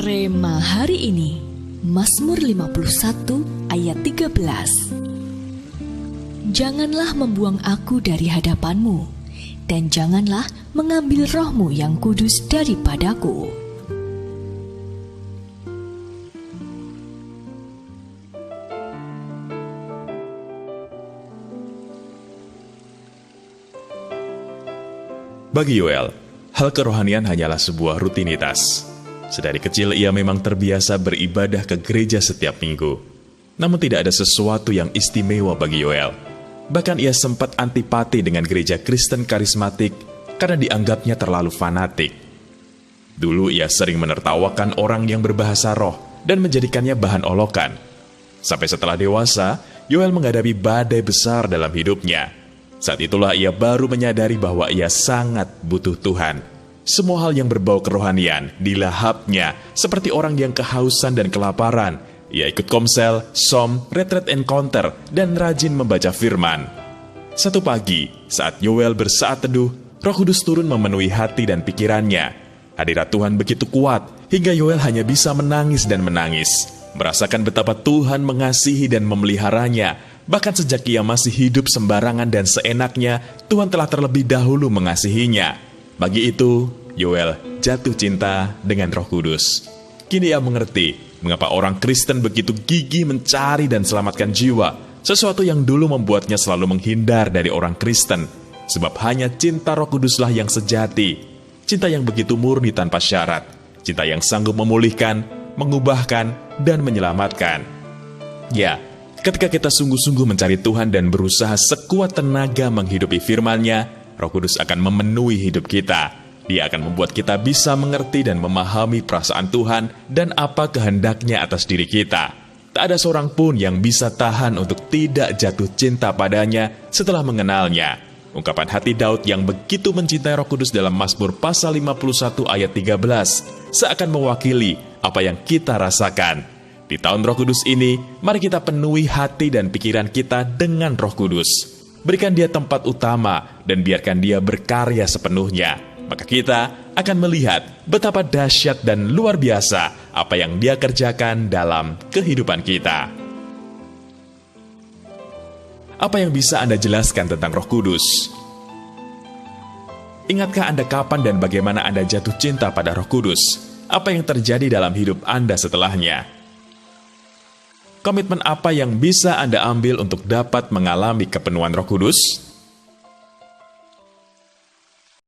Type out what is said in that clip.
Rema hari ini, Mazmur 51 ayat 13. Janganlah membuang aku dari hadapanmu, dan janganlah mengambil rohmu yang kudus daripadaku. Bagi Yoel, hal kerohanian hanyalah sebuah rutinitas. Sedari kecil ia memang terbiasa beribadah ke gereja setiap minggu. Namun tidak ada sesuatu yang istimewa bagi Yoel. Bahkan ia sempat antipati dengan gereja Kristen karismatik karena dianggapnya terlalu fanatik. Dulu ia sering menertawakan orang yang berbahasa roh dan menjadikannya bahan olokan. Sampai setelah dewasa, Yoel menghadapi badai besar dalam hidupnya. Saat itulah ia baru menyadari bahwa ia sangat butuh Tuhan. Semua hal yang berbau kerohanian dilahapnya seperti orang yang kehausan dan kelaparan. Ia ikut komsel, som, retreat encounter, dan rajin membaca firman. Satu pagi, saat Yoel bersaat teduh, Roh Kudus turun memenuhi hati dan pikirannya. Hadirat Tuhan begitu kuat, hingga Yoel hanya bisa menangis dan menangis. Merasakan betapa Tuhan mengasihi dan memeliharanya. Bahkan sejak ia masih hidup sembarangan dan seenaknya, Tuhan telah terlebih dahulu mengasihinya. Bagi itu, Yoel jatuh cinta dengan Roh Kudus. Kini ia mengerti mengapa orang Kristen begitu gigih mencari dan selamatkan jiwa, sesuatu yang dulu membuatnya selalu menghindar dari orang Kristen. Sebab hanya cinta Roh Kuduslah yang sejati, cinta yang begitu murni tanpa syarat, cinta yang sanggup memulihkan, mengubahkan, dan menyelamatkan. Ya, ketika kita sungguh-sungguh mencari Tuhan dan berusaha sekuat tenaga menghidupi firman-Nya, Roh Kudus akan memenuhi hidup kita. Dia akan membuat kita bisa mengerti dan memahami perasaan Tuhan dan apa kehendaknya atas diri kita. Tak ada seorang pun yang bisa tahan untuk tidak jatuh cinta padanya setelah mengenalnya. Ungkapan hati Daud yang begitu mencintai Roh Kudus dalam Mazmur pasal 51 ayat 13 seakan mewakili apa yang kita rasakan. Di tahun Roh Kudus ini, mari kita penuhi hati dan pikiran kita dengan Roh Kudus. Berikan Dia tempat utama dan biarkan Dia berkarya sepenuhnya. Maka kita akan melihat betapa dahsyat dan luar biasa apa yang Dia kerjakan dalam kehidupan kita. Apa yang bisa Anda jelaskan tentang Roh Kudus? Ingatkah Anda kapan dan bagaimana Anda jatuh cinta pada Roh Kudus? Apa yang terjadi dalam hidup Anda setelahnya? Komitmen apa yang bisa Anda ambil untuk dapat mengalami kepenuhan Roh Kudus?